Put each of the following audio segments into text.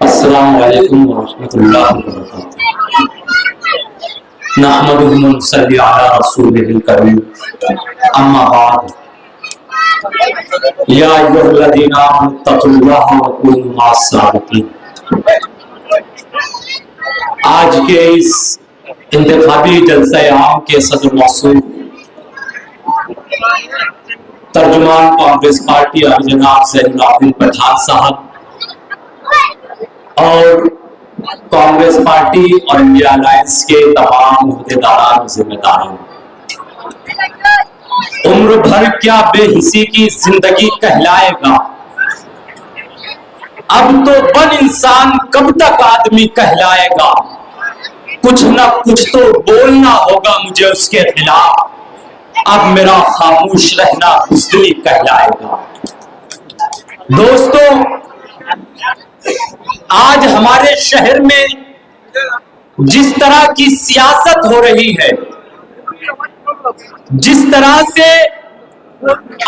السلام علیکم ورحمۃ اللہ وبرکاتہ۔ نحمدہ و نصلی علی رسولہ الکریم، اما بعد، یا ایھا الذین آمنوا اتقوا اللہ وکونوا مع الصادقین۔ آج کے اس انتخابی جلسہ عام کے صدر موصوف ترجمان کانگریس پارٹی جناب زین العابدین پٹھان صاحب اور کانگریس پارٹی اور انڈیا الائنس کے تمام عہدیداران و ذمہ داران، عمر بھر کیا بے حسی کی زندگی کہلائے گا، اب تو بن انسان کب تک آدمی کہلائے گا، کچھ نہ کچھ تو بولنا ہوگا مجھے اس کے خلاف، اب میرا خاموش رہنا بزدلی کہلائے گا۔ دوستو، آج ہمارے شہر میں جس طرح کی سیاست ہو رہی ہے، جس طرح سے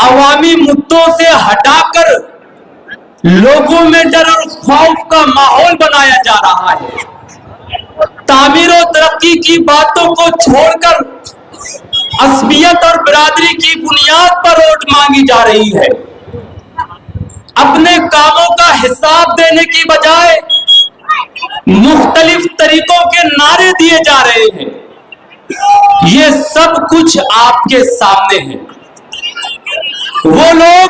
عوامی مدوں سے ہٹا کر لوگوں میں ڈر اور خوف کا ماحول بنایا جا رہا ہے، تعمیر و ترقی کی باتوں کو چھوڑ کر عصبیت اور برادری کی بنیاد پر ووٹ مانگی جا رہی ہے، اپنے کاموں کا حساب دینے کی بجائے مختلف طریقوں کے نعرے دیے جا رہے ہیں، یہ سب کچھ آپ کے سامنے ہے۔ وہ لوگ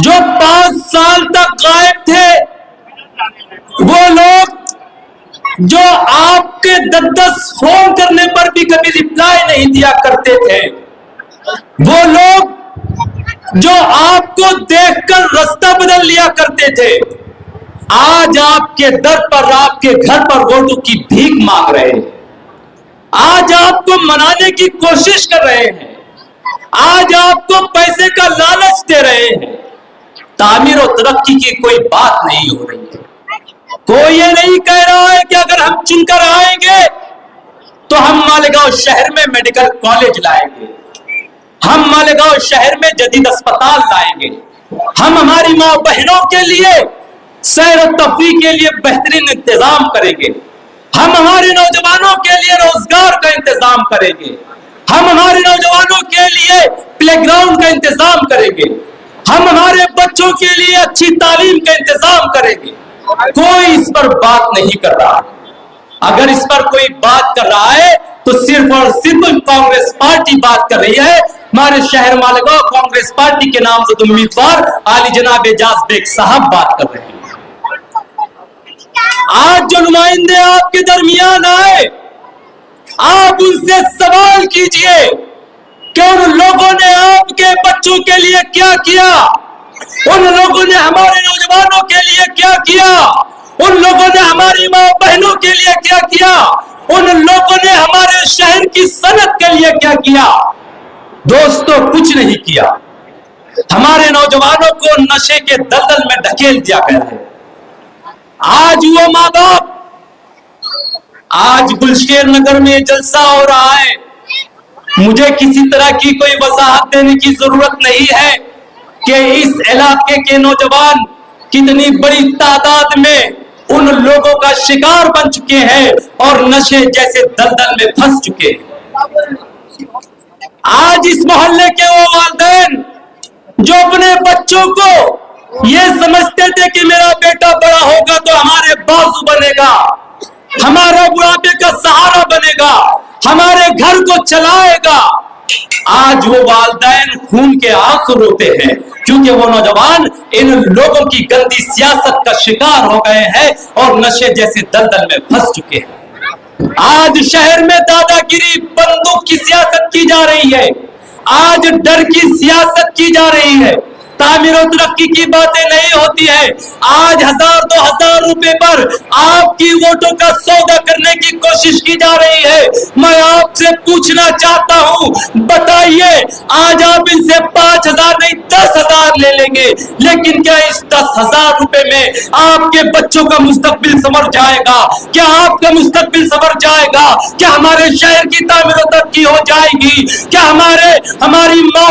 جو 5 سال تک غائب تھے، وہ لوگ جو آپ کے 10 فون کرنے پر بھی کبھی رپلائی نہیں دیا کرتے تھے، وہ لوگ جو آپ کو دیکھ کر رستہ بدل لیا کرتے تھے، آج آپ کے در پر، آپ کے گھر پر ووٹوں کی بھیک مانگ رہے ہیں، آج آپ کو منانے کی کوشش کر رہے ہیں، آج آپ کو پیسے کا لالچ دے رہے ہیں۔ تعمیر و ترقی کی کوئی بات نہیں ہو رہی ہے، کوئی یہ نہیں کہہ رہا ہے کہ اگر ہم چن کر آئیں گے تو ہم مالیگاؤں شہر میں میڈیکل کالج لائیں گے، ہم مالیگاؤں شہر میں جدید اسپتال لائیں گے، ہم ہماری ماں بہنوں کے لیے سیر و تفریح کے لیے بہترین انتظام کریں گے، ہم ہمارے نوجوانوں کے لیے روزگار کا انتظام کریں گے، ہم ہمارے نوجوانوں کے لیے پلے گراؤنڈ کا انتظام کریں گے، ہم ہمارے بچوں کے لیے اچھی تعلیم کا انتظام کریں گے۔ کوئی اس پر بات نہیں کر رہا، اگر اس پر کوئی بات کر رہا ہے تو صرف اور صرف کانگریس پارٹی بات کر رہی ہے۔ ہمارے شہر مالیگاؤں کانگریس پارٹی کے نامزد امیدوار عالی جناب اعجاز بیگ صاحب بات کر رہے ہیں۔ آج جو نمائندے آپ کے درمیان آئے، آپ ان سے سوال کیجئے کہ ان لوگوں نے آپ کے بچوں کے لیے کیا کیا، ان لوگوں نے ہمارے نوجوانوں کے لیے کیا کیا، ان لوگوں نے ہماری ماں بہنوں کے لیے کیا کیا، ان لوگوں نے ہمارے شہر کی صنعت کے لیے کیا کیا۔ دوستو، کچھ نہیں کیا۔ ہمارے نوجوانوں کو نشے کے دلدل میں ڈھکیل دیا گیا ہے۔ آج وہ ماں باپ، آج گلشیر نگر میں جلسہ ہو رہا ہے، مجھے کسی طرح کی کوئی وضاحت دینے کی ضرورت نہیں ہے کہ اس علاقے کے نوجوان کتنی بڑی تعداد میں ان لوگوں کا شکار بن چکے ہیں اور نشے جیسے دلدل میں پھنس چکے ہیں۔ آج اس محلے کے وہ والدین جو اپنے بچوں کو یہ سمجھتے تھے کہ میرا بیٹا بڑا ہوگا تو ہمارے بازو بنے گا، ہمارا بڑھاپے کا سہارا بنے گا، ہمارے گھر کو چلائے گا، آج وہ والدین خون کے آنسو روتے ہیں کیونکہ وہ نوجوان ان لوگوں کی گندی سیاست کا شکار ہو گئے ہیں اور نشے جیسے دلدل میں پھنس چکے ہیں۔ آج شہر میں دادا گیری، بندوق کی سیاست کی جا رہی ہے، آج ڈر کی سیاست کی جا رہی ہے، تعمیر و ترقی کی باتیں نہیں ہوتی ہے۔ آج 1000-2000 روپے پر آپ کی ووٹوں کا سودا کرنے کی کوشش کی جا رہی ہے۔ میں آپ سے پوچھنا چاہتا ہوں، بتائیے آج آپ ان سے 5000 نہیں 10,000 لے لیں گے، لیکن کیا اس 10,000 روپے میں آپ کے بچوں کا مستقبل سنور جائے گا؟ کیا آپ کا مستقبل سنور جائے گا؟ کیا ہمارے شہر کی تعمیر و ترقی ہو جائے گی؟ کیا ہماری ماں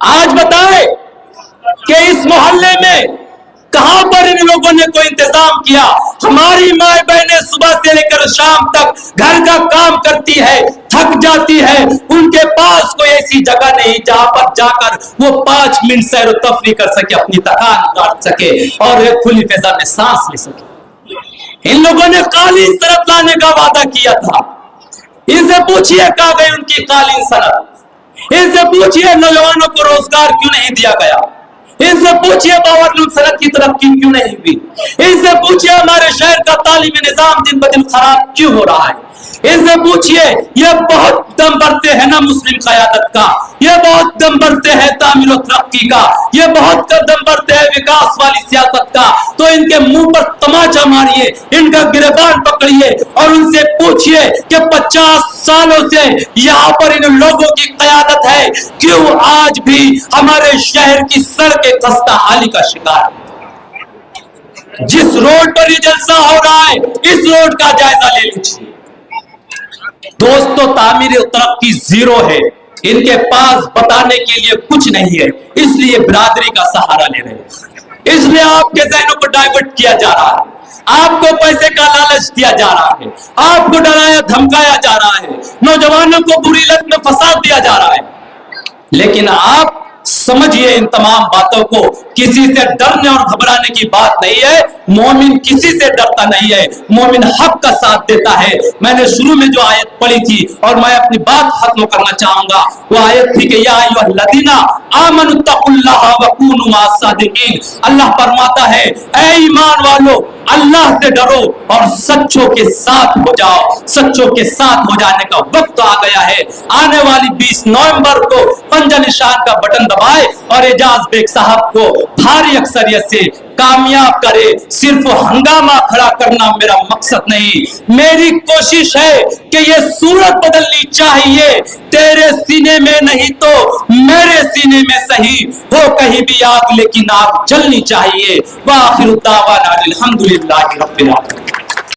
آج بتائیں کہ اس محلے میں کہاں پر ان لوگوں نے کوئی انتظام کیا؟ ہماری مائیں بہنیں صبح سے لے کر شام تک گھر کا کام کرتی ہے، تھک جاتی ہے، ان کے پاس کوئی ایسی جگہ نہیں جہاں پر جا کر وہ 5 منٹ سیر و تفریح کر سکے، اپنی تھکان کاٹ سکے اور ایک کھلی فضا میں سانس لے سکے۔ ان لوگوں نے قالین صنعت لانے کا وعدہ کیا تھا، ان سے پوچھئے کہاں گئی ان کی قالین صنعت؟ ان سے پوچھئے نوجوانوں کو روزگار کیوں نہیں دیا گیا؟ ان سے پوچھئے باورلوم صنعت کی ترقی کیوں نہیں ہوئی؟ ان سے پوچھئے ہمارے شہر کا تعلیمی نظام دن بدن خراب کیوں ہو رہا ہے؟ ان سے پوچھئے یہ بہت دم بھرتے ہیں نا مسلم قیادت کا، یہ بہت دم بھرتے ہیں تعمیر و ترقی کا، یہ بہت دم بھرتے ہیں وکاس والی سیاست کا، تو ان کے منہ پر تماچا ماریے، ان کا گریبان پکڑیے اور ان سے پوچھئے کہ 50 سالوں سے یہاں پر ان لوگوں کی قیادت ہے، کیوں آج بھی ہمارے شہر کی سڑکیں خستہ حالی کا شکار ہے؟ جس روڈ پر یہ جلسہ ہو رہا ہے اس روڈ کا جائزہ لے لیجیے دوستو، تعمیر و ترقی زیرو ہے، ان کے پاس بتانے کے لیے کچھ نہیں ہے، اس لیے برادری کا سہارا لے رہے ہیں، اس لیے آپ کے ذہنوں کو ڈائیورٹ کیا جا رہا ہے، آپ کو پیسے کا لالچ دیا جا رہا ہے، آپ کو ڈرایا دھمکایا جا رہا ہے، نوجوانوں کو بری لت میں فساد دیا جا رہا ہے، لیکن آپ سمجھئے ان تمام باتوں کو، کسی سے ڈرنے اور گھبرانے کی بات نہیں ہے، مومن کسی سے ڈرتا نہیں ہے، مومن حق کا ساتھ دیتا ہے۔ میں نے شروع میں جو آیت پڑھی تھی اور میں اپنی بات ختم کرنا چاہوں گا، وہ آیت تھی کہ یا ایھا الذین آمنوا اتقوا اللہ وکونوا مع الصادقین۔ اللہ فرماتا ہے اے ایمان والو، اللہ سے ڈرو اور سچوں کے ساتھ ہو جاؤ۔ سچوں کے ساتھ ہو جانے کا وقت آ گیا ہے۔ آنے والی 20 نومبر کو پنجہ نشان کا بٹن دبائے اور اعجاز بیگ صاحب کو بھاری اکثریت سے کامیاب کرے۔ صرف ہنگامہ کھڑا کرنا میرا مقصد نہیں، میری کوشش ہے کہ یہ صورت بدلنی چاہیے، تیرے سینے میں نہیں تو میرے سینے میں صحیح ہو کہیں بھی آگ، لیکن آگ جلنی چاہیے۔ وآخر دعوانا الحمدللہ رب العالمین۔